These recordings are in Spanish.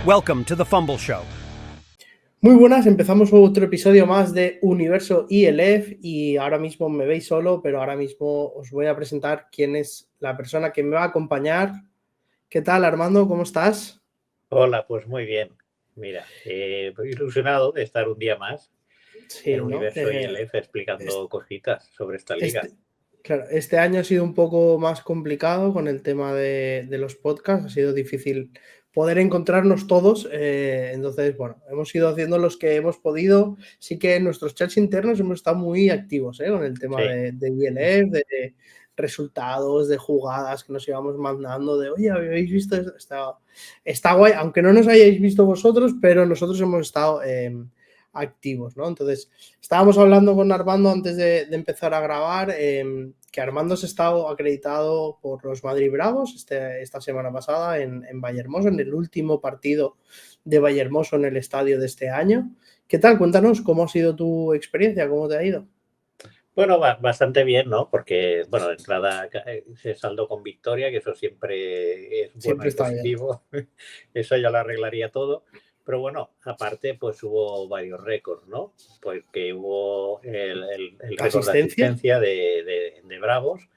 Welcome to the Fumble Show. Muy buenas, empezamos otro episodio más de Universo ILF y ahora mismo me veis solo, pero ahora mismo os voy a presentar quién es la persona que me va a acompañar. ¿Qué tal, Armando? ¿Cómo estás? Hola, pues muy bien. Mira, estoy ilusionado de estar un día más Sí, en ¿no? Universo ILF explicando cositas sobre esta liga. Claro, este año ha sido un poco más complicado con el tema de los podcasts, ha sido difícil poder encontrarnos todos, entonces, bueno, hemos ido haciendo los que hemos podido. Sí que en nuestros chats internos hemos estado muy activos con el tema Sí. de ILF, de resultados, de jugadas que nos íbamos mandando, de oye, ¿habéis visto esto? Está guay, aunque no nos hayáis visto vosotros, pero nosotros hemos estado activos, ¿no? Entonces, estábamos hablando con Armando antes de empezar a grabar, que Armando se ha estado acreditado por los Madrid Bravos esta semana pasada en Vallehermoso, en el último partido de Vallehermoso en el estadio de este año. ¿Qué tal? Cuéntanos cómo ha sido tu experiencia, cómo te ha ido. Bueno, bastante bien, ¿no? Porque, bueno, de entrada se saldó con victoria, que eso siempre es bueno Siempre y está positivo. Eso ya lo arreglaría todo. Pero bueno, aparte, pues hubo varios récords, ¿no? Porque hubo el récord de asistencia de Bravos.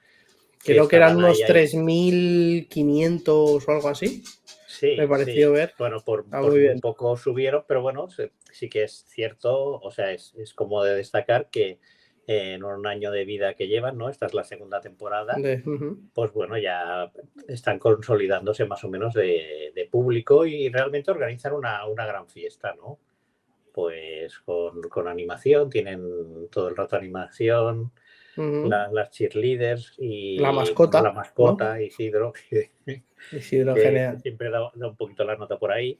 Creo que eran unos ahí. 3.500 o algo así. Sí, me pareció ver. Bueno, por muy muy poco subieron, pero bueno, sí que es cierto, o sea, es como de destacar que en un año de vida que llevan, ¿no? Esta es la segunda temporada, pues bueno, ya están consolidándose más o menos de público y realmente organizan una gran fiesta, ¿no? Pues con animación, tienen todo el rato animación, las cheerleaders y la mascota, ¿no? Isidro, Isidro, que genial. siempre da un poquito la nota por ahí.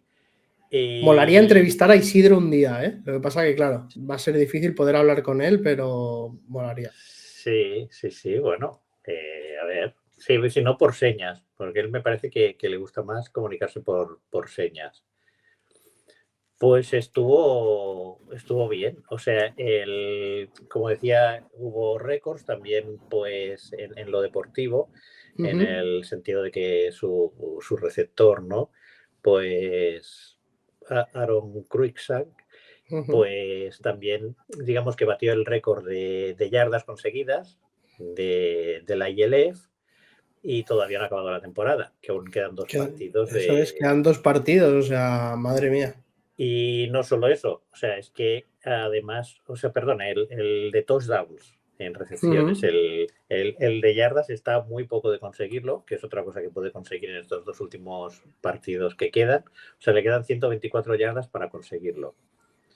Molaría entrevistar a Isidro un día, ¿eh? Lo que pasa que, claro, va a ser difícil poder hablar con él, pero molaría. Sí, bueno, a ver, sí, si no por señas, porque él me parece que le gusta más comunicarse por señas. Pues estuvo bien, o sea, como decía, hubo récords también pues en lo deportivo, en el sentido de que su receptor, ¿no? Pues Aaron Cruikshank, pues también digamos que batió el récord de yardas conseguidas de la ILF y todavía no ha acabado la temporada, que aún quedan dos partidos. Quedan 2 partidos, o sea, madre mía. Y no solo eso, o sea, es que además, o sea, perdona, el de touchdowns en recepciones, el de yardas está muy poco de conseguirlo, que es otra cosa que puede conseguir en estos dos últimos partidos que quedan. O sea, le quedan 124 yardas para conseguirlo.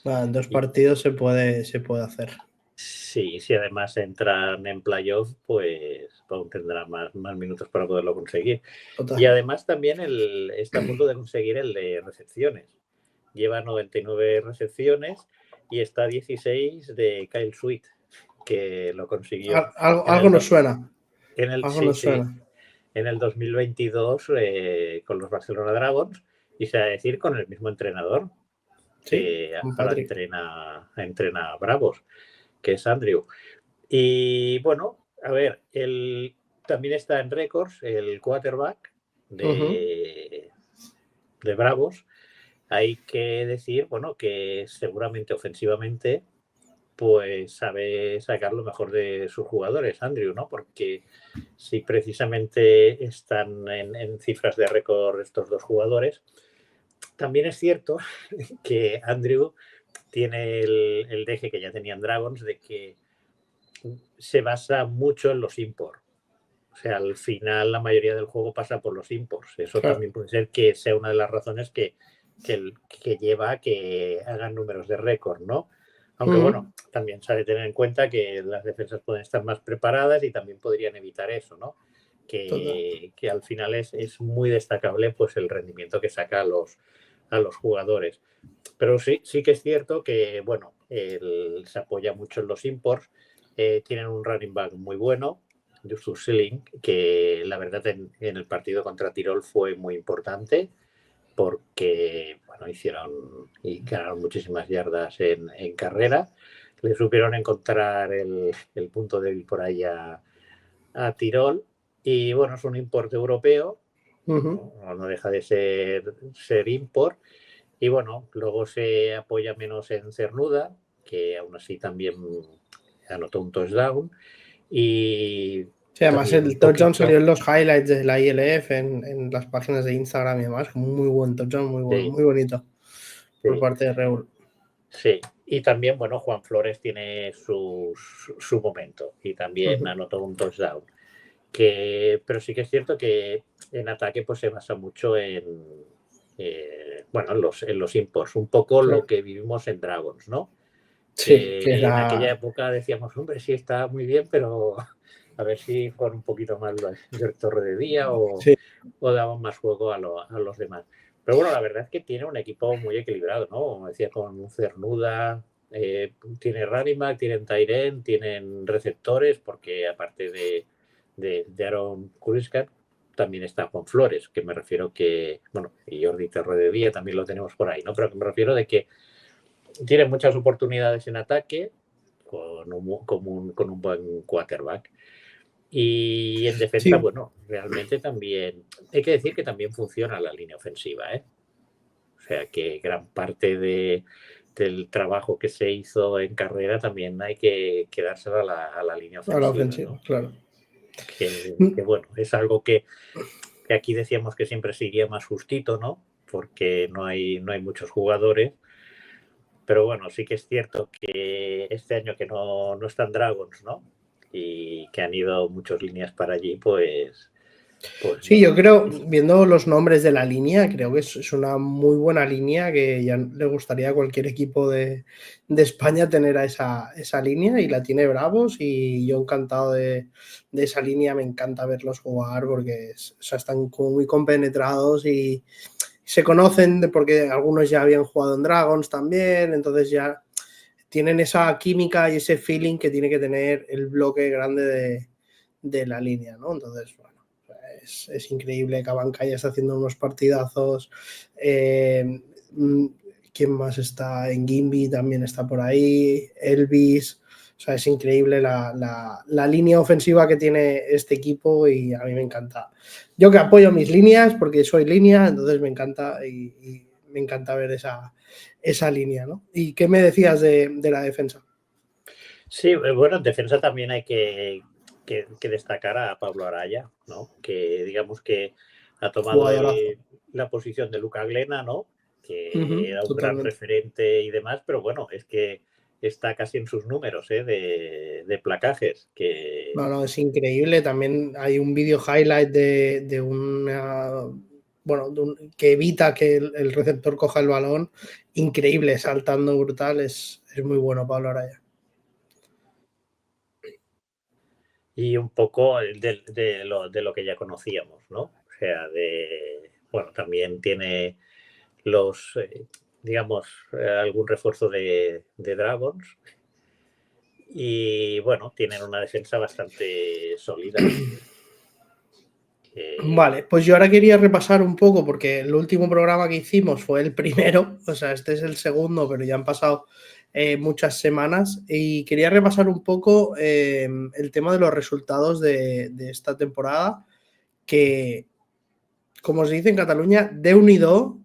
En 2 partidos se puede hacer. Sí, si además entran en playoff, pues aún tendrá más minutos para poderlo conseguir. Total. Y además también está a punto de conseguir el de recepciones. Lleva 99 recepciones y está 16 de Kyle Sweet, que lo consiguió. Algo nos suena. En el 2022 con los Barcelona Dragons, y sea decir con el mismo entrenador que ahora entrena a Bravos, que es Andrew. Y bueno, a ver, también está en récords el quarterback de Bravos. Hay que decir, bueno, que seguramente ofensivamente pues sabe sacar lo mejor de sus jugadores, Andrew, ¿no? Porque si precisamente están en cifras de récord estos dos jugadores, también es cierto que Andrew tiene el deje que ya tenían Dragons de que se basa mucho en los imports. O sea, al final la mayoría del juego pasa por los imports. Eso también puede ser que sea una de las razones que lleva a que hagan números de récord, ¿no? Aunque bueno, también se ha de tener en cuenta que las defensas pueden estar más preparadas y también podrían evitar eso, ¿no? Que al final es muy destacable pues el rendimiento que saca a los jugadores. Pero sí que es cierto que, bueno, se apoya mucho en los imports. Tienen un running back muy bueno, Justus Schilling, que la verdad en el partido contra Tirol fue muy importante porque bueno, hicieron y ganaron muchísimas yardas en carrera. Le supieron encontrar el punto débil por ahí a Tirol. Y bueno, es un import europeo no deja de ser import. Y bueno, luego se apoya menos en Cernuda, que aún así también anotó un touchdown. Y sí, además el touchdown salió en los highlights de la ILF, en las páginas de Instagram y demás. Muy buen touchdown, muy bonito por parte de Reul. Sí, y también, bueno, Juan Flores tiene su momento y también anotó un touchdown. Pero sí que es cierto que en ataque pues se basa mucho en los imports, un poco lo que vivimos en Dragons, ¿no? Sí, que en aquella época decíamos, hombre, sí está muy bien, pero a ver si fueron un poquito más del Torre de Día o daban más juego a los demás. Pero bueno, la verdad es que tiene un equipo muy equilibrado, ¿no? Como decía, con Cernuda, tiene Radimac, tienen Tyren, tienen receptores, porque aparte de Aaron Kuriskat, también está Juan Flores, que me refiero que, bueno, y Jordi Torre de Día también lo tenemos por ahí, ¿no? Pero que me refiero de que tiene muchas oportunidades en ataque con un buen quarterback. Y en defensa, bueno, realmente también hay que decir que también funciona la línea ofensiva, ¿eh? O sea que gran parte del trabajo que se hizo en carrera también hay que dárselo a la línea ofensiva. A la ofensiva, ¿no? Claro. Que bueno, es algo que aquí decíamos que siempre sería más justito, ¿no? Porque no hay muchos jugadores. Pero bueno, sí que es cierto que este año que no están Dragons, ¿no? Y que han ido muchas líneas para allí, pues sí, bueno. yo creo, viendo los nombres de la línea, creo que es una muy buena línea que ya le gustaría a cualquier equipo de España tener a esa línea, y la tiene Bravos, y yo encantado de esa línea. Me encanta verlos jugar porque están como muy compenetrados y se conocen porque algunos ya habían jugado en Dragons también, entonces ya tienen esa química y ese feeling que tiene que tener el bloque grande de la línea, ¿no? Entonces, bueno, es increíble. Cabancaya está haciendo unos partidazos. ¿Quién más está? En Gimby también está por ahí. Elvis. O sea, es increíble la línea ofensiva que tiene este equipo, y a mí me encanta. Yo que apoyo mis líneas porque soy línea, entonces me encanta, y me encanta ver esa línea, ¿no? ¿Y qué me decías de la defensa? Sí, bueno, en defensa también hay que destacar a Pablo Araya, ¿no? Que digamos que ha tomado la posición de Luca Glena, ¿no? Que era un gran referente y demás, pero bueno, es que está casi en sus números de placajes. No, es increíble. También hay un vídeo highlight de una... Bueno, que evita que el receptor coja el balón. Increíble, saltando brutal. Es muy bueno Pablo Araya. Y un poco de lo que ya conocíamos, ¿no? O sea, bueno, también tiene digamos, algún refuerzo de Dragons. Y bueno, tienen una defensa bastante sólida. Vale, pues yo ahora quería repasar un poco, porque el último programa que hicimos fue el primero, o sea, este es el segundo, pero ya han pasado muchas semanas, y quería repasar un poco el tema de los resultados de esta temporada, que, como se dice en Cataluña, Déu-n'hi-do,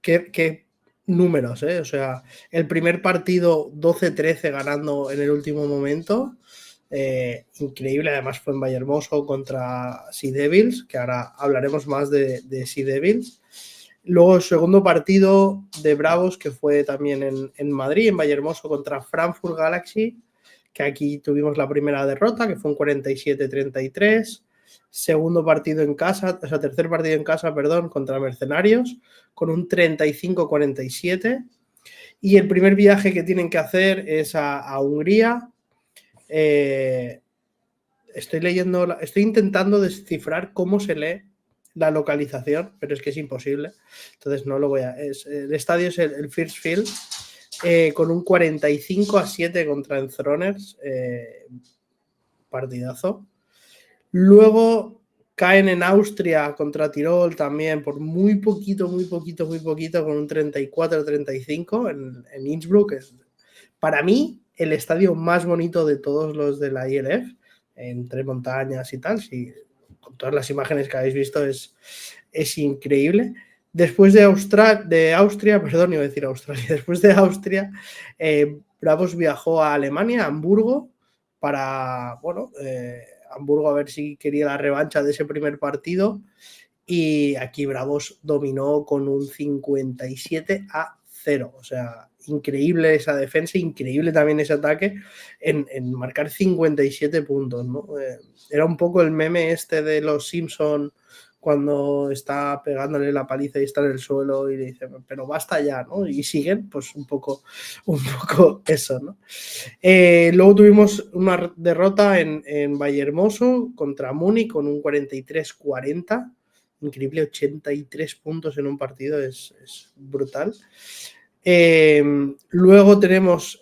qué números, ¿eh? O sea, el primer partido 12-13 ganando en el último momento. Increíble, además fue en Vallehermoso contra Sea Devils, que ahora hablaremos más de Sea Devils. Luego el segundo partido de Bravos, que fue también en Madrid, en Vallehermoso, contra Frankfurt Galaxy, que aquí tuvimos la primera derrota, que fue un 47-33. Segundo partido en casa, o sea, tercer partido en casa, perdón, contra Mercenarios, con un 35-47. Y el primer viaje que tienen que hacer es a Hungría. Estoy intentando descifrar cómo se lee la localización, pero es que es imposible. Entonces no lo voy a... el estadio es el First Field, con un 45-7 contra Enthroners. Partidazo. Luego caen en Austria contra Tirol también por muy poquito, con un 34-35 en Innsbruck. Es, para mí, el estadio más bonito de todos los de la ILF, entre montañas y tal. Sí, con todas las imágenes que habéis visto, es increíble. Después de Austria, perdón, iba a decir Australia, después de Austria, Bravos viajó a Alemania, a Hamburgo, para, bueno, Hamburgo a ver si quería la revancha de ese primer partido, y aquí Bravos dominó con un 57-0, o sea, increíble esa defensa, increíble también ese ataque en marcar 57 puntos, ¿no? Era un poco el meme este de los Simpson cuando está pegándole la paliza y está en el suelo y le dice, pero basta ya, ¿no? Y siguen, pues un poco eso, ¿no? Luego tuvimos una derrota en Vallehermoso contra Múnich con un 43-40, increíble, 83 puntos en un partido, es brutal. Luego tenemos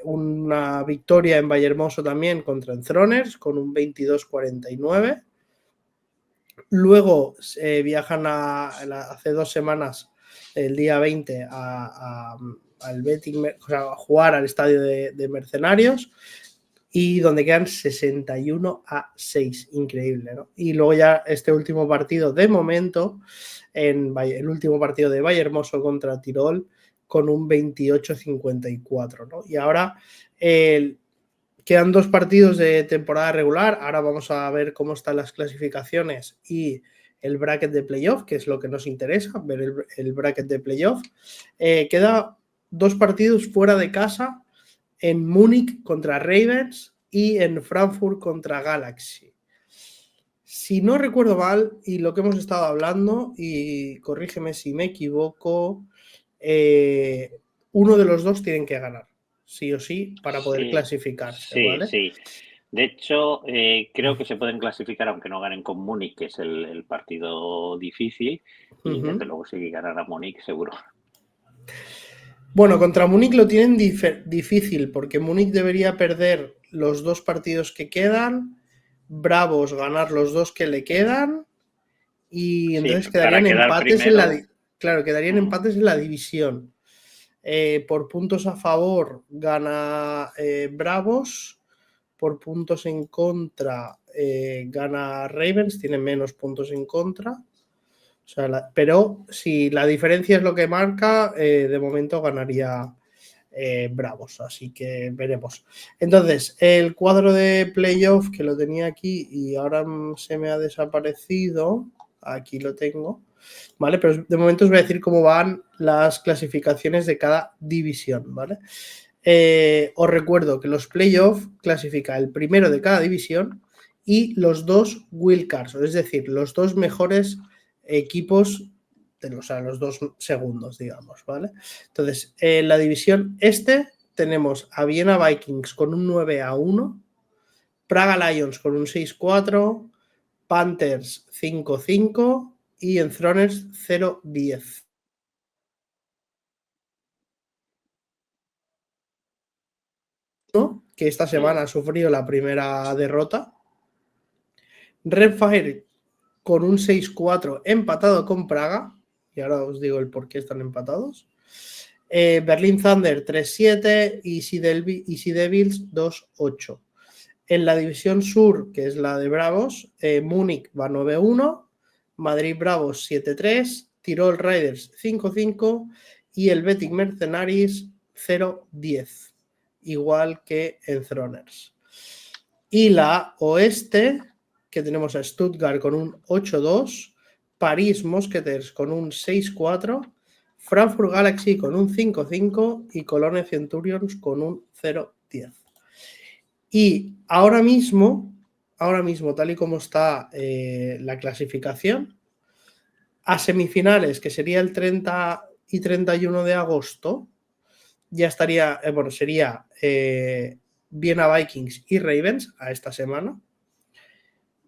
una victoria en Vallehermoso también contra Enthroners con un 22-49. Luego viajan hace 2 semanas, el día 20, al betting, o sea, a jugar al estadio de Mercenarios, y donde quedan 61-6, increíble, ¿no? Y luego ya este último partido, de momento, el último partido de Vallehermoso contra Tirol, con un 28-54, ¿no? Y ahora quedan 2 partidos de temporada regular. Ahora vamos a ver cómo están las clasificaciones y el bracket de playoff, que es lo que nos interesa, ver el bracket de playoff. Queda 2 partidos fuera de casa, en Múnich contra Ravens y en Frankfurt contra Galaxy. Si no recuerdo mal, y lo que hemos estado hablando, y corrígeme si me equivoco, uno de los 2 tienen que ganar, sí o sí, para poder clasificarse, sí, ¿vale? Sí. De hecho, creo que se pueden clasificar aunque no ganen con Múnich, que es el partido difícil, y desde luego si ganan a Múnich, seguro. Bueno, contra Múnich lo tienen difícil, porque Múnich debería perder los 2 partidos que quedan, Bravos ganar los 2 que le quedan, y entonces quedarían empates quedarían empates en la división. Por puntos a favor gana Bravos, por puntos en contra gana Ravens, tiene menos puntos en contra. O sea, pero si la diferencia es lo que marca, de momento ganaría Bravos, así que veremos. Entonces, el cuadro de playoff, que lo tenía aquí y ahora se me ha desaparecido, aquí lo tengo, ¿vale? Pero de momento os voy a decir cómo van las clasificaciones de cada división, ¿vale? Os recuerdo que los playoffs clasifica el primero de cada división y los 2 wildcards, es decir, los 2 mejores equipos, o sea, los 2 segundos, digamos, ¿vale? Entonces, en la división este tenemos a Viena Vikings con un 9-1, Praga Lions con un 6-4, Panthers 5-5 y Enthroners 0-10. Que esta semana ha sufrido la primera derrota. Redfire con un 6-4 empatado con Praga, y ahora os digo el por qué están empatados. Berlin Thunder 3-7 y Sea Devils 2-8. En la división sur, que es la de Bravos, Múnich va 9-1, Madrid Bravos 7-3, Tirol Riders 5-5 y el Betting Mercenaries 0-10, igual que Enthroners. Y la oeste, que tenemos a Stuttgart con un 8-2, París Mosqueters con un 6-4, Frankfurt Galaxy con un 5-5 y Cologne Centurions con un 0-10. Y ahora mismo, tal y como está la clasificación, a semifinales, que sería el 30 y 31 de agosto, ya estaría, sería Viena Vikings y Ravens a esta semana.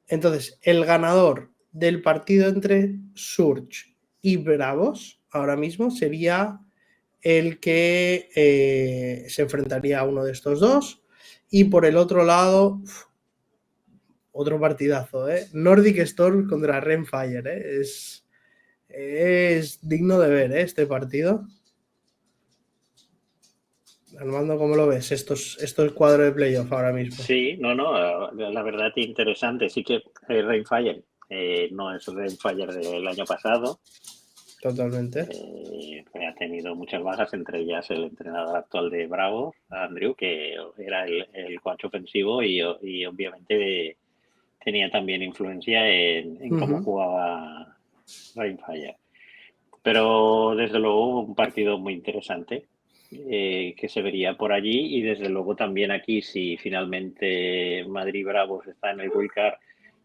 Entonces, el ganador del partido entre Surge y Bravos ahora mismo sería el que se enfrentaría a uno de estos 2. Y por el otro lado, otro partidazo, Nordic Storm contra Renfire, es digno de ver este partido. Armando, ¿cómo lo ves? Esto es el cuadro de playoff ahora mismo. Sí, la verdad es interesante. Sí que Rainfire no es el Rainfire del año pasado. Totalmente. Ha tenido muchas bajas, entre ellas el entrenador actual de Bravos, Andrew, que era el coach ofensivo y obviamente tenía también influencia en cómo jugaba Rainfire. Pero desde luego un partido muy interesante que se vería por allí, y desde luego también aquí, si finalmente Madrid Bravos está en el Wild Card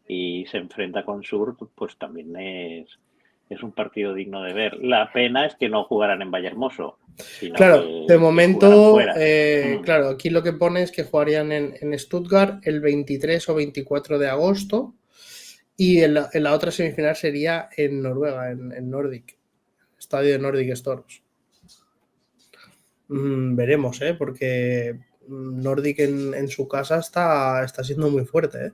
y se enfrenta con Sur, pues también es un partido digno de ver. La pena es que no jugaran en Vallehermoso, sino claro, de momento, fuera. Claro, aquí lo que pone es que jugarían en Stuttgart el 23 o 24 de agosto, y en la otra semifinal sería en Noruega, en Nordic, estadio de Nordic Storms. Veremos, porque Nordic en su casa está siendo muy fuerte.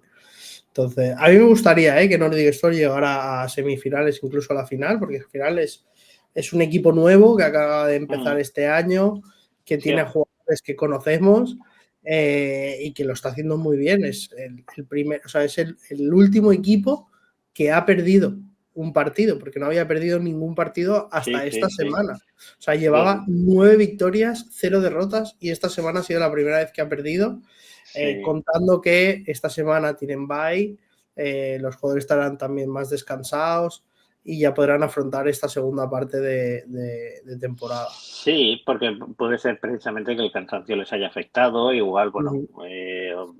Entonces, a mí me gustaría que Nordic Storms llegara a semifinales, incluso a la final, porque al final es un equipo nuevo que acaba de empezar este año, que tiene jugadores que conocemos y que lo está haciendo muy bien. Es es el último equipo que ha perdido un partido, porque no había perdido ningún partido hasta esta semana. O sea, llevaba 9 victorias, 0 derrotas, y esta semana ha sido la primera vez que ha perdido, contando que esta semana tienen bye, los jugadores estarán también más descansados y ya podrán afrontar esta segunda parte de temporada. Sí, porque puede ser precisamente que el cansancio les haya afectado, igual,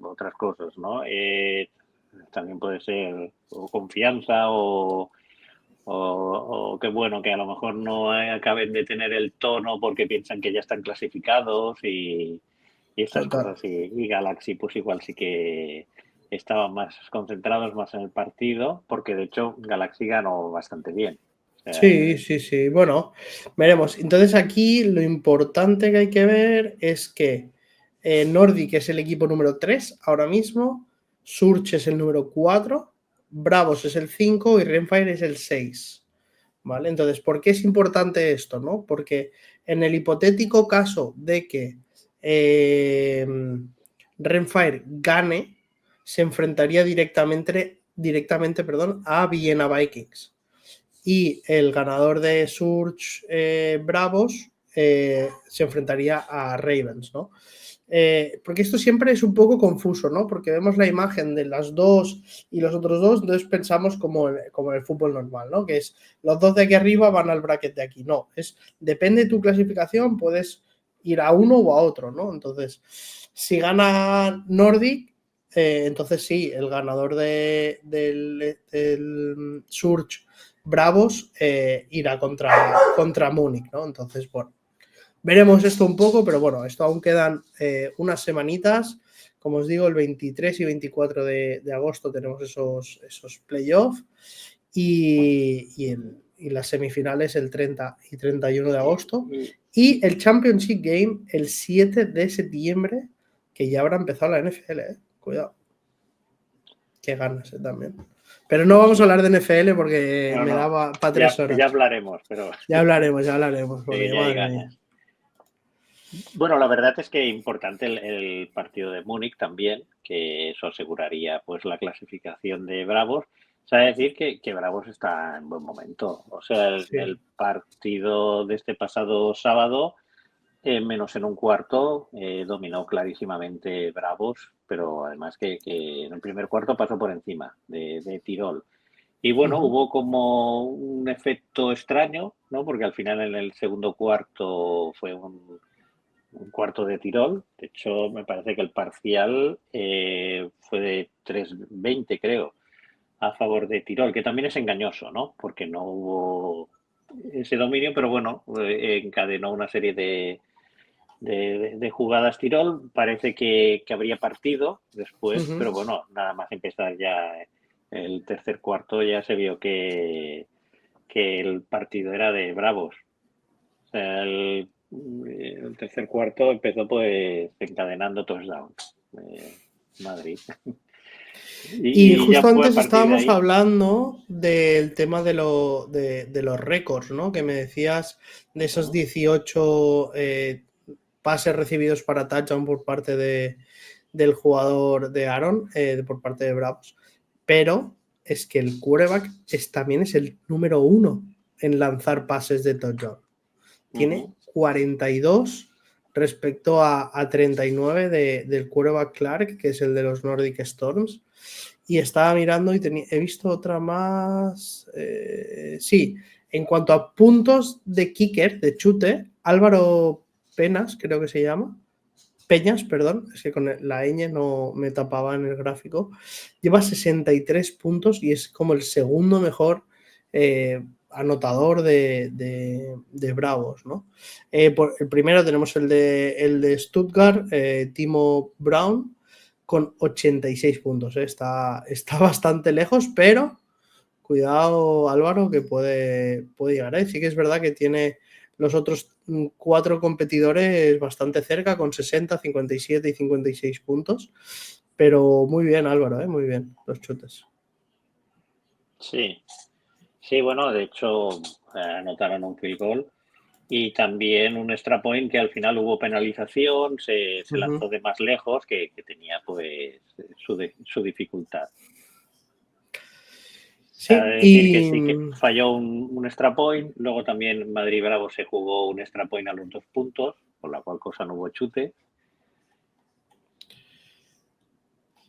otras cosas, ¿no? También puede ser o confianza o qué bueno, que a lo mejor no acaben de tener el tono porque piensan que ya están clasificados y estas cosas. Y Galaxy pues igual sí que estaban más concentrados más en el partido, porque de hecho Galaxy ganó bastante bien. Sí. Bueno, veremos. Entonces aquí lo importante que hay que ver es que Nordic es el equipo número 3 ahora mismo, Surge es el número 4, Bravos es el 5 y Rainfire es el 6. ¿Vale? Entonces, ¿por qué es importante esto? ¿No? Porque en el hipotético caso de que Rainfire gane, se enfrentaría directamente a Vienna Vikings. Y el ganador de Surge Bravos se enfrentaría a Ravens, ¿no? Porque esto siempre es un poco confuso, ¿no? Porque vemos la imagen de las dos y los otros dos, entonces pensamos como en el fútbol normal, ¿no? Que es los dos de aquí arriba van al bracket de aquí. No, depende de tu clasificación, puedes ir a uno o a otro, ¿no? Entonces, si gana Nordic, entonces sí, el ganador del Surge Bravos irá contra Múnich, ¿no? Entonces, bueno, veremos esto un poco, pero bueno, esto aún quedan unas semanitas. Como os digo, el 23 y 24 de agosto tenemos esos playoffs y las semifinales el 30 y 31 de agosto. Y el Championship Game el 7 de septiembre, que ya habrá empezado la NFL, Cuidado. Qué ganas también. Pero no vamos a hablar de NFL porque me daba para 3 horas. Ya hablaremos, pero... Ya hablaremos. Porque, ya hay ganas. Bueno, la verdad es que importante el partido de Múnich también, que eso aseguraría pues la clasificación de Bravos. O sea, decir que Bravos está en buen momento. O sea, el partido de este pasado sábado, menos en un cuarto, dominó clarísimamente Bravos, pero además que en el primer cuarto pasó por encima de Tirol. Y bueno, hubo como un efecto extraño, ¿no? Porque al final en el segundo cuarto fue un cuarto de Tirol. De hecho, me parece que el parcial fue de 3-20, creo, a favor de Tirol, que también es engañoso, ¿no? Porque no hubo ese dominio, pero bueno, encadenó una serie de jugadas Tirol. Parece que habría partido después, pero bueno, nada más empezar ya el tercer cuarto ya se vio que el partido era de Bravos. O sea, el tercer cuarto empezó pues encadenando touchdowns. Madrid. Y justo antes estábamos hablando del tema de los récords, ¿no? Que me decías de esos 18 pases recibidos para touchdown por parte del jugador de Aaron, por parte de Bravos, pero es que el quarterback también es el número 1 en lanzar pases de touchdown. Tiene 42 respecto a 39 del quarterback Clark, que es el de los Nordic Storms. Y estaba mirando y he visto otra más. Sí, en cuanto a puntos de kicker, de chute, Álvaro Peñas, creo que se llama. Peñas, perdón, es que con la ñ no me tapaba en el gráfico. Lleva 63 puntos y es como el segundo mejor anotador de Bravos, ¿no? El primero tenemos el de Stuttgart, Timo Brown, con 86 puntos. Está bastante lejos, pero cuidado, Álvaro, que puede llegar. Sí que es verdad que tiene los otros 4 competidores bastante cerca, con 60, 57 y 56 puntos. Pero muy bien, Álvaro, muy bien los chutes. Sí, bueno, de hecho anotaron un field goal y también un extra point que al final hubo penalización, se lanzó de más lejos, que tenía pues su dificultad. Sí, decir que sí que falló un extra point, luego también Madrid Bravo se jugó un extra point a los 2 puntos, por la cual cosa no hubo chute.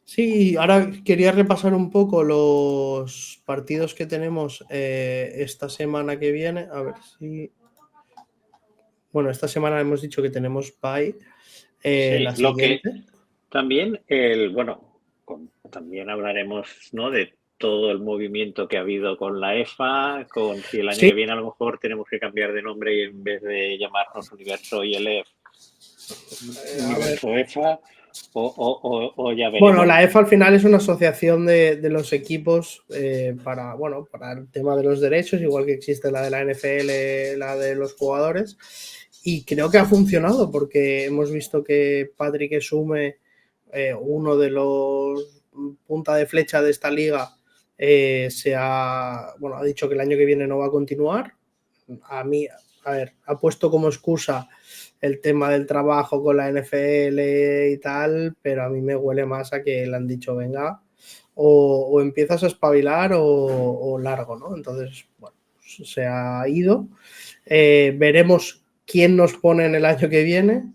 Sí, ahora quería repasar un poco los partidos que tenemos esta semana que viene. A ver si... Bueno, esta semana hemos dicho que tenemos bye. Sí, la siguiente. También, también hablaremos, ¿no?, de todo el movimiento que ha habido con la EFA, con si el año que viene a lo mejor tenemos que cambiar de nombre y en vez de llamarnos Universo ILF, Universo EFA, o ya veremos. Bueno, la EFA al final es una asociación de los equipos para el tema de los derechos, igual que existe la de la NFL, la de los jugadores, y creo que ha funcionado porque hemos visto que Patrick Esume, uno de los punta de flecha de esta liga, ha dicho que el año que viene no va a continuar. Ha puesto como excusa el tema del trabajo con la NFL y tal, pero a mí me huele más a que le han dicho, venga, o empiezas a espabilar o largo, ¿no? Entonces, bueno, se ha ido. Veremos quién nos pone en el año que viene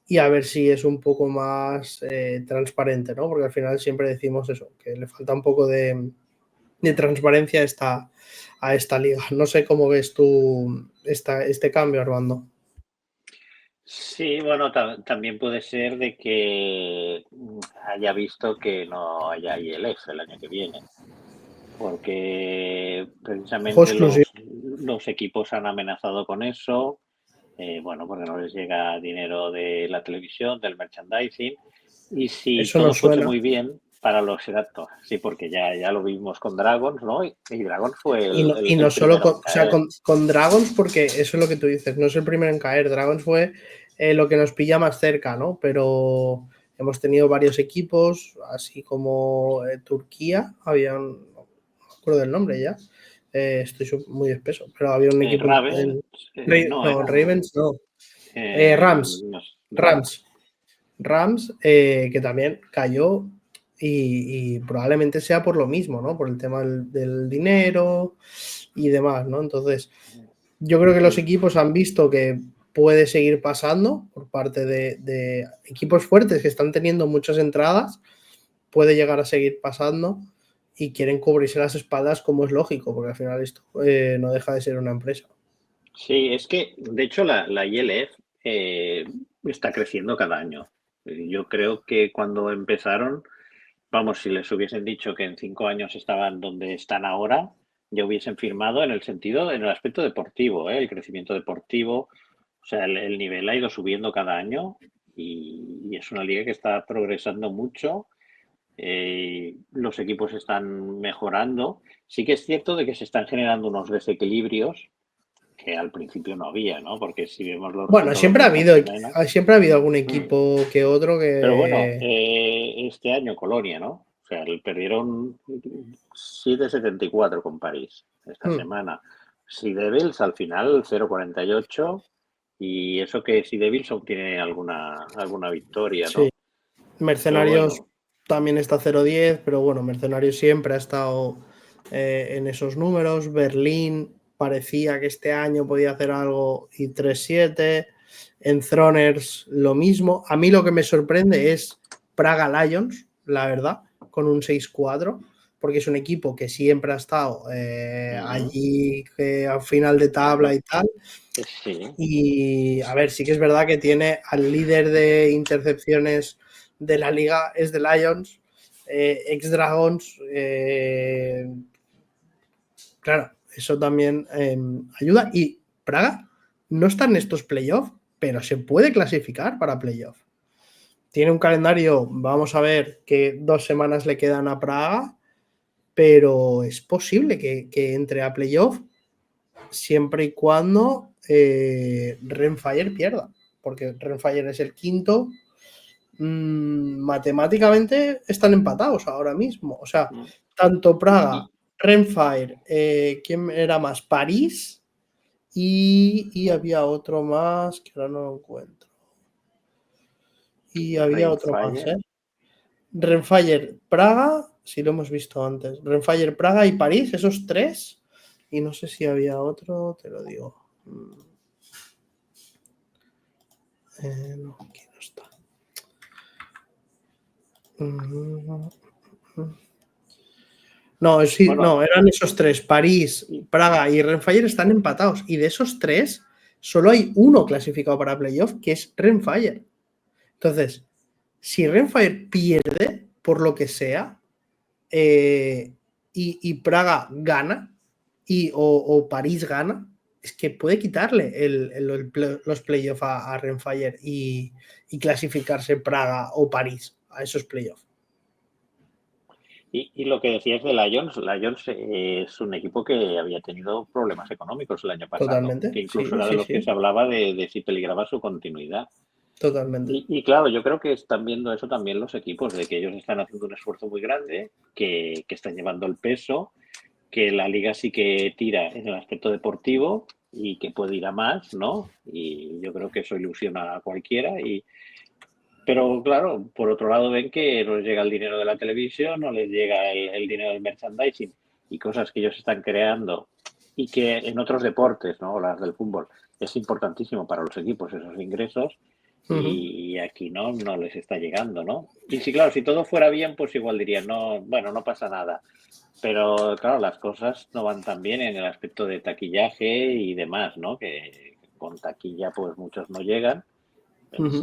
y a ver si es un poco más transparente, ¿no? Porque al final siempre decimos eso, que le falta un poco de transparencia a esta liga. No sé cómo ves tú este cambio, Armando. Sí, bueno, también puede ser de que haya visto que no haya ILF el año que viene, porque precisamente los equipos han amenazado con eso, porque no les llega dinero de la televisión, del merchandising, y si eso todo no fuese suena muy bien para los exactos, sí, porque ya lo vimos con Dragons, ¿no? Y Dragons fue y no solo con Dragons, porque eso es lo que tú dices, no es el primero en caer. Dragons fue lo que nos pilla más cerca, ¿no? Pero hemos tenido varios equipos, así como Turquía, no me acuerdo del nombre ya, estoy muy espeso, pero había un equipo Ravens no, Rams, que también cayó y probablemente sea por lo mismo, ¿no? Por el tema del dinero y demás, ¿no? Entonces, yo creo que los equipos han visto que puede seguir pasando por parte de equipos fuertes que están teniendo muchas entradas, puede llegar a seguir pasando y quieren cubrirse las espaldas, como es lógico, porque al final esto no deja de ser una empresa. Sí, es que de hecho la ILF está creciendo cada año. Yo creo que cuando empezaron, si les hubiesen dicho que en 5 años estaban donde están ahora, ya hubiesen firmado en el aspecto deportivo, el crecimiento deportivo. O sea, el nivel ha ido subiendo cada año y es una liga que está progresando mucho. Los equipos están mejorando. Sí que es cierto de que se están generando unos desequilibrios que al principio no había, ¿no? Porque si vemos los Bueno, siempre ha habido algún equipo que otro que... Pero bueno, este año Colonia, ¿no? O sea, perdieron 7-74 con París esta semana. Si Devils al final 0-48 Y eso que si Devilson tiene alguna victoria, ¿no? Sí. Mercenarios bueno. También está 0-10, pero bueno, Mercenarios siempre ha estado en esos números. Berlín parecía que este año podía hacer algo y 3-7. Enthroners lo mismo. A mí lo que me sorprende es Praga Lions, la verdad, con un 6-4, porque es un equipo que siempre ha estado allí al final de tabla y tal. Sí. Y a ver, sí que es verdad que tiene al líder de intercepciones de la liga, es de Lions, ex-Dragons. Claro, eso también ayuda. Y Praga no está en estos playoffs, pero se puede clasificar para playoff. Tiene un calendario, vamos a ver que 2 semanas le quedan a Praga, pero es posible que entre a playoff siempre y cuando Renfire pierda, porque Renfire es el quinto. Matemáticamente están empatados ahora mismo. O sea, tanto Praga, Renfire, ¿quién era más? París y había otro más que ahora no lo encuentro. Y había otro más, Renfire, Praga, sí lo hemos visto antes. Renfire, Praga y París, esos 3. Y no sé si había otro, te lo digo. No, aquí no está. No, sí, bueno, no, eran esos 3. París, Praga y Renfire están empatados. Y de esos 3, solo hay uno clasificado para playoff, que es Renfire. Entonces, si Renfire pierde, por lo que sea, y Praga gana, o París gana, es que puede quitarle los playoffs a Renfire y clasificarse Praga o París a esos playoffs. Y lo que decías de Lions es un equipo que había tenido problemas económicos el año pasado. Totalmente. Que incluso era de los que se hablaba de si peligraba su continuidad. Totalmente. Y claro, yo creo que están viendo eso también los equipos, de que ellos están haciendo un esfuerzo muy grande, que están llevando el peso, que la liga sí que tira en el aspecto deportivo y que puede ir a más, ¿no? Y yo creo que eso ilusiona a cualquiera. Pero claro, por otro lado ven que no les llega el dinero de la televisión, no les llega el dinero del merchandising y cosas que ellos están creando y que en otros deportes, ¿no? Las del fútbol, es importantísimo para los equipos esos ingresos y aquí no les está llegando, ¿no? Y sí, claro, si todo fuera bien, pues igual dirían, no, bueno, no pasa nada. Pero claro, las cosas no van tan bien en el aspecto de taquillaje y demás, ¿no? Que con taquilla pues muchos no llegan.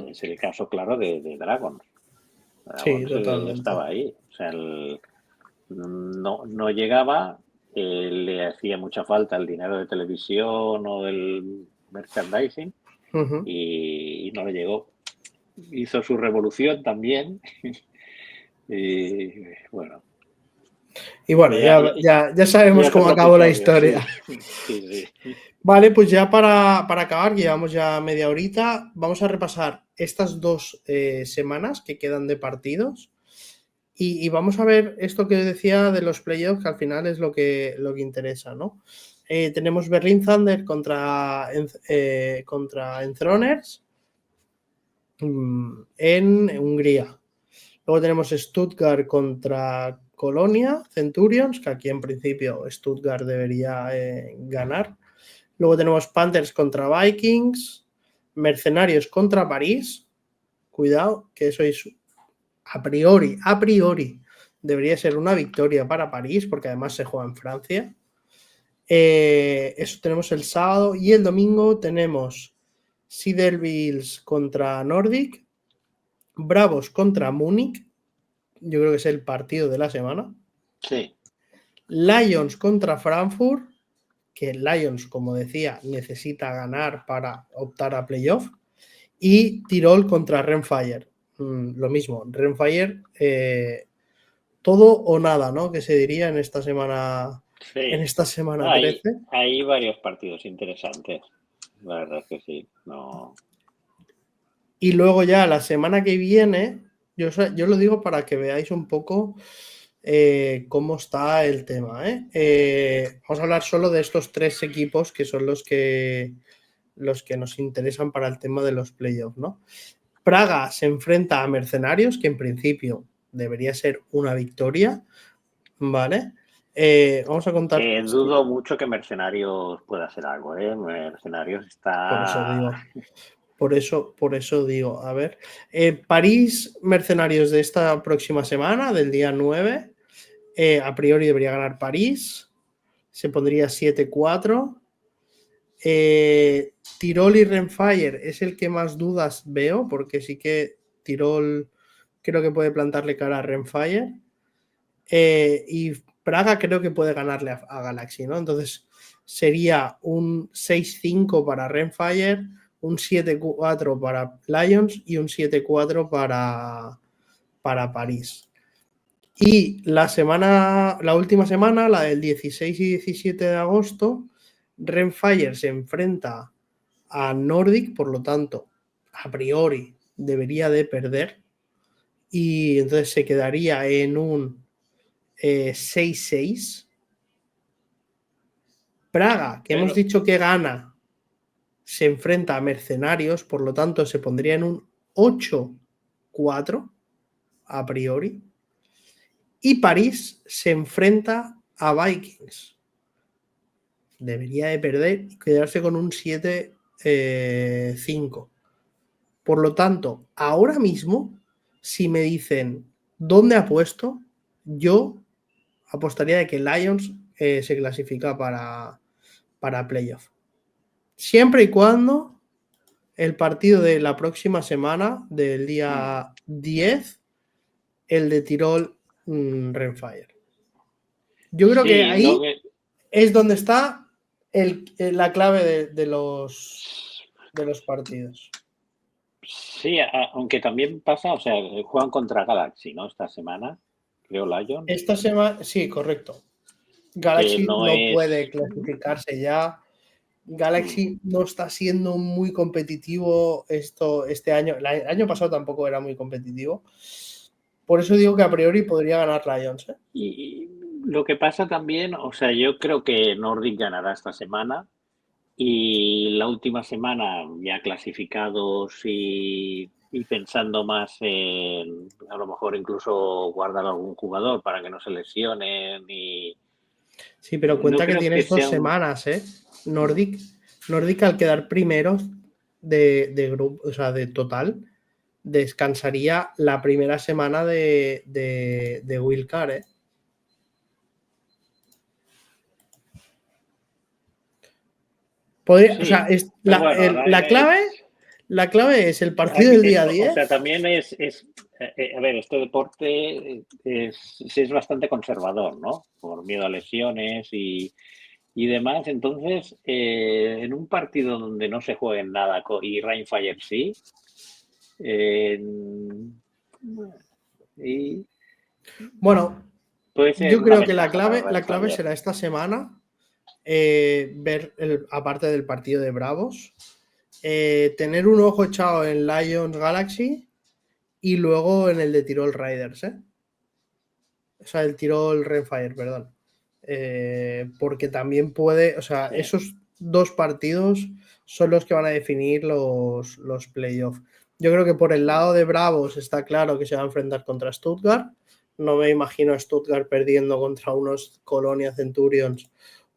Es el caso claro de Dragons. Sí, totalmente. Estaba ahí. O sea, no llegaba, le hacía mucha falta el dinero de televisión o del merchandising y no le llegó. Hizo su revolución también. Y bueno. Y bueno, ya sabemos cómo acabó la historia. Sí. Vale, pues ya para acabar, llevamos ya media horita, vamos a repasar estas 2 semanas que quedan de partidos y vamos a ver esto que decía de los playoffs, que al final es lo que interesa, ¿no? Tenemos Berlin Thunder contra Enthroners en Hungría. Luego tenemos Stuttgart contra Colonia, Centurions, que aquí en principio Stuttgart debería ganar. Luego tenemos Panthers contra Vikings, Mercenarios contra París. Cuidado, que eso es a priori, debería ser una victoria para París, porque además se juega en Francia. Eso tenemos el sábado. Y el domingo tenemos Sea Devils contra Nordic, Bravos contra Múnich. Yo creo que es el partido de la semana. Sí. Lions contra Frankfurt, que Lions, como decía, necesita ganar para optar a playoff. Y Tirol contra Renfire. Lo mismo, Renfire, todo o nada, ¿no? Que se diría en esta semana. Sí. En esta semana 13. Hay varios partidos interesantes. La verdad es que sí. No. Y luego ya la semana que viene, yo lo digo para que veáis un poco cómo está el tema. Vamos a hablar solo de estos 3 equipos que son los que los que nos interesan para el tema de los playoffs, ¿no? Praga se enfrenta a Mercenarios, que en principio debería ser una victoria, ¿vale? Vamos a contar. Dudo mucho que Mercenarios pueda hacer algo, ¿eh? Mercenarios está... Por eso digo, a ver. París Mercenarios de esta próxima semana, del día 9, a priori debería ganar París, se pondría 7-4. Tirol y Renfire es el que más dudas veo, porque sí que Tirol creo que puede plantarle cara a Renfire. Y Praga creo que puede ganarle a Galaxy, ¿no? Entonces sería un 6-5 para Renfire, un 7-4 para Lions y un 7-4 para París. Y la última semana, la del 16 y 17 de agosto, Renfire se enfrenta a Nordic, por lo tanto, a priori debería de perder. Y entonces se quedaría en un 6-6. Praga, que hemos dicho que gana, se enfrenta a Mercenarios, por lo tanto se pondría en un 8-4 a priori. Y París se enfrenta a Vikings. Debería de perder y quedarse con un 7-5. Por lo tanto, ahora mismo, si me dicen dónde apuesto, yo apostaría de que Lions se clasifica para playoff. Siempre y cuando el partido de la próxima semana, del día 10, el de Tirol Renfire. Yo creo que ahí es donde está la clave de los partidos. Sí, aunque también pasa, o sea, juegan contra Galaxy, ¿no? Esta semana, creo, Lions. Esta semana, sí, correcto. Galaxy no puede clasificarse ya. Galaxy no está siendo muy competitivo este año. El año pasado tampoco era muy competitivo. Por eso digo que a priori podría ganar Lions, ¿eh? Y lo que pasa también, o sea, yo creo que Nordic ganará esta semana. Y la última semana ya clasificados y pensando más en a lo mejor incluso guardar a algún jugador para que no se lesionen. Sí, pero cuenta que tienes 2 semanas, ¿eh? Nordic al quedar primeros de grupo, o sea, de total, descansaría la primera semana de Wildcard, ¿eh? Sí, o sea, la clave es el partido del día 10. O sea, también es a ver, este deporte es bastante conservador, ¿no? Por miedo a lesiones y demás. Entonces, en un partido donde no se juegue nada y Rainfire sí, bueno, yo creo que la clave será esta semana. Ver aparte del partido de Bravos, tener un ojo echado en Lions Galaxy y luego en el de Tirol Riders, o sea, el Tirol Renfire, perdón, porque también puede, o sea, esos 2 partidos son los que van a definir los playoffs. Yo creo que por el lado de Bravos está claro que se va a enfrentar contra Stuttgart. No me imagino a Stuttgart perdiendo contra unos Colonia Centurions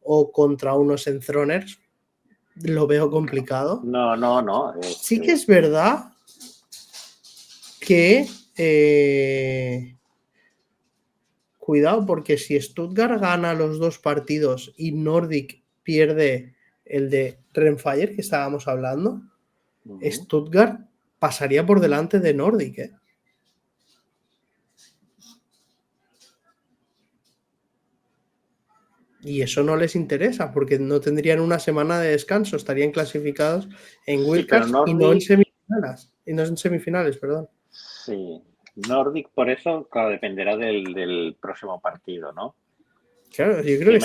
o contra unos Enthroners. Lo veo complicado. No. Sí que es verdad que cuidado, porque si Stuttgart gana los 2 partidos y Nordic pierde el de Renfire que estábamos hablando, Stuttgart pasaría por delante de Nordic, ¿eh? Y eso no les interesa, porque no tendrían una semana de descanso, estarían clasificados en Wildcard y no en semifinales, perdón. Sí, Nordic por eso, claro, dependerá del próximo partido, ¿no? Claro, yo creo que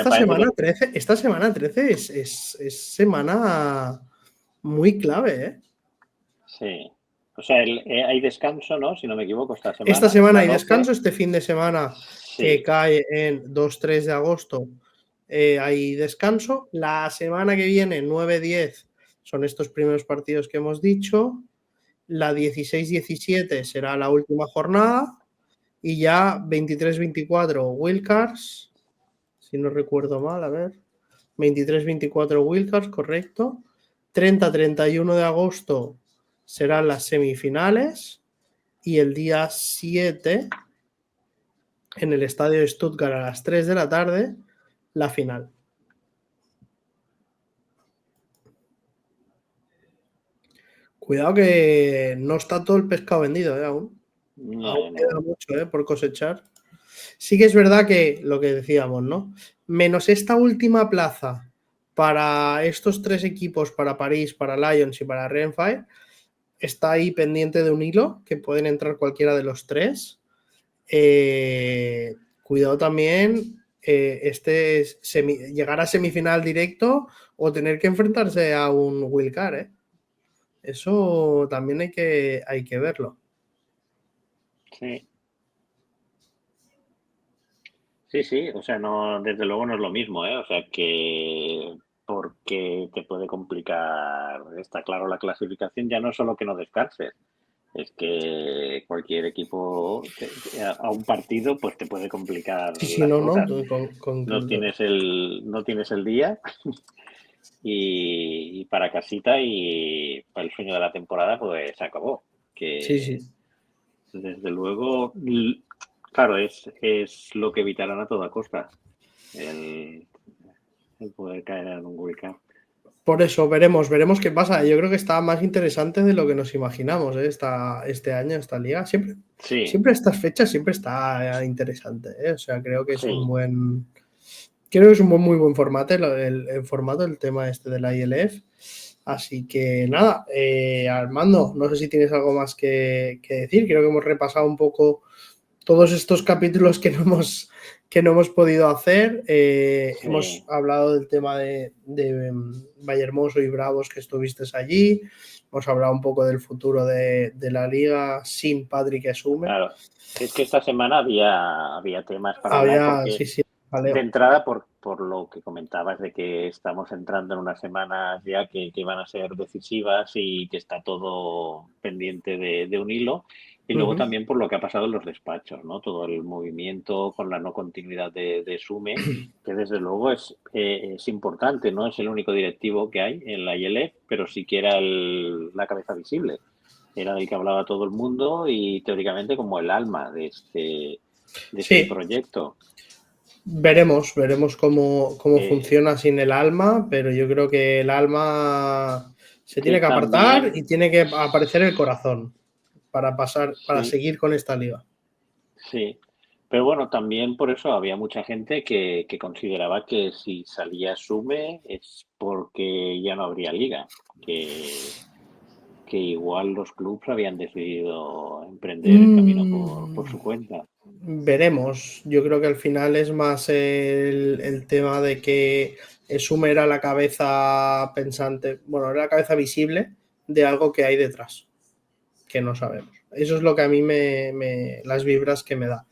esta semana 13 es semana muy clave, ¿eh? Sí. O sea, hay descanso, ¿no? Si no me equivoco, esta semana. Esta semana hay descanso, este fin de semana que cae en 2-3 de agosto hay descanso. La semana que viene, 9-10, Son estos primeros partidos que hemos dicho. La 16-17 será la última jornada y ya 23-24 wildcards, si no recuerdo mal, a ver, 23-24 wildcards, correcto. 30-31 de agosto serán las semifinales y el día 7 en el estadio de Stuttgart a las 3 de la tarde la final. Cuidado que no está todo el pescado vendido aún. Aún queda mucho por cosechar. Sí que es verdad que lo que decíamos, ¿no? Menos esta última plaza para estos 3 equipos, para París, para Lions y para Renfire, está ahí pendiente de un hilo, que pueden entrar cualquiera de los 3. Cuidado también llegar a semifinal directo o tener que enfrentarse a un wildcard, ¿eh? Eso también hay que verlo. Sí. Sí, o sea, no, desde luego no es lo mismo, ¿eh? O sea, que porque te puede complicar, está claro, la clasificación ya no es solo que no descanses, es que cualquier equipo a un partido pues te puede complicar las cosas. No tienes el día y para casita y para el sueño de la temporada pues se acabó. Que desde luego, claro, es lo que evitarán a toda costa, el poder caer en un wildcard. Por eso veremos qué pasa. Yo creo que está más interesante de lo que nos imaginamos, ¿eh? Este año, esta liga. Siempre estas fechas siempre está interesante, ¿eh? O sea, creo que es muy buen formato el formato, el tema este de la ILF. Así que nada, Armando, no sé si tienes algo más que decir. Creo que hemos repasado un poco todos estos capítulos que no hemos podido hacer. Hemos hablado del tema de Vallehermoso y Bravos que estuviste allí. Hemos hablado un poco del futuro de la liga sin Patrick Esume. Claro, es que esta semana había temas para hablar porque de entrada por lo que comentabas de que estamos entrando en unas semanas ya que van a ser decisivas y que está todo pendiente de un hilo. Y luego también por lo que ha pasado en los despachos, ¿no? Todo el movimiento con la no continuidad de Sume, que desde luego es importante, no es el único directivo que hay en la ILF, pero sí que era la cabeza visible. Era del que hablaba todo el mundo y teóricamente como el alma de este proyecto. Veremos cómo funciona sin el alma, pero yo creo que el alma se tiene que apartar y tiene que aparecer el corazón para seguir con esta liga. Sí, pero bueno, también por eso había mucha gente que consideraba que si salía Sume es porque ya no habría liga, que igual los clubes habían decidido emprender el camino por su cuenta. Veremos. Yo creo que al final es más el tema de que Sume era la cabeza pensante, bueno, era la cabeza visible de algo que hay detrás, que no sabemos. Eso es lo que a mí las vibras que me da.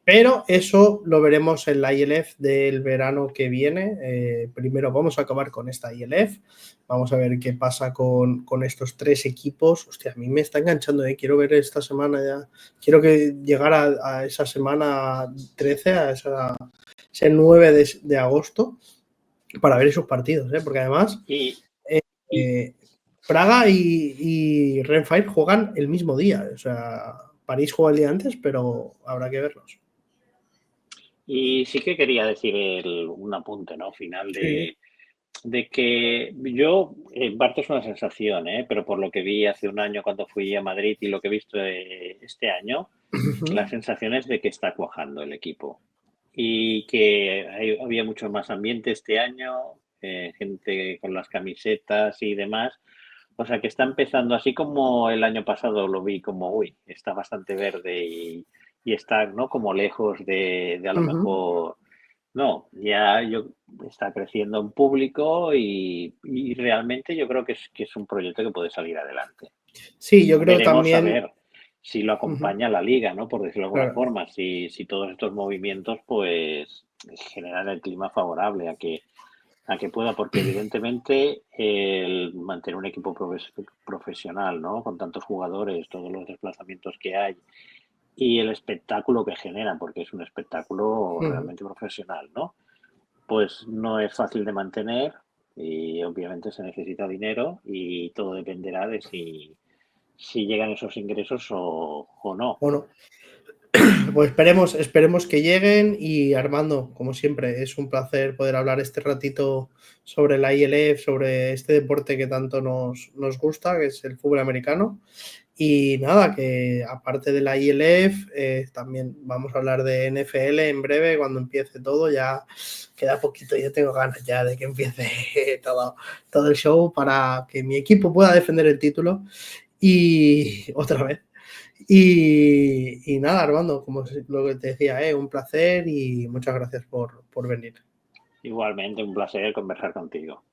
Pero eso lo veremos en la ILF del verano que viene. Primero vamos a acabar con esta ILF. Vamos a ver qué pasa con estos 3 equipos. Hostia, a mí me está enganchando, ¿eh? Quiero ver esta semana ya. Quiero llegar a esa semana 13, a ese 9 de agosto, para ver esos partidos, ¿eh? Porque además Praga y Renfire juegan el mismo día. O sea, París juega el día antes, pero habrá que verlos. Y sí que quería decir un apunte, ¿no? Final de que yo, en parte es una sensación, pero por lo que vi hace un año cuando fui a Madrid y lo que he visto este año, la sensación es de que está cuajando el equipo y que había mucho más ambiente este año, gente con las camisetas y demás. O sea que está empezando así como el año pasado lo vi como, uy, está bastante verde y está, ¿no? Como lejos de a lo mejor. No, ya está creciendo en público y realmente yo creo que es un proyecto que puede salir adelante. Sí, yo creo Veremos también. A ver si lo acompaña la liga, ¿no? Por decirlo de alguna forma, si todos estos movimientos pues generan el clima favorable a que a que pueda, porque evidentemente el mantener un equipo profesional, ¿no? Con tantos jugadores, todos los desplazamientos que hay y el espectáculo que generan, porque es un espectáculo realmente profesional, ¿no? Pues no es fácil de mantener y obviamente se necesita dinero y todo dependerá de si llegan esos ingresos o no. Bueno, pues esperemos que lleguen y Armando, como siempre, es un placer poder hablar este ratito sobre la ILF, sobre este deporte que tanto nos gusta, que es el fútbol americano. Y nada, que aparte de la ILF, también vamos a hablar de NFL en breve, cuando empiece todo, ya queda poquito, yo tengo ganas ya de que empiece todo el show para que mi equipo pueda defender el título y otra vez. Y nada, Armando, como lo que te decía, un placer y muchas gracias por venir. Igualmente, un placer conversar contigo.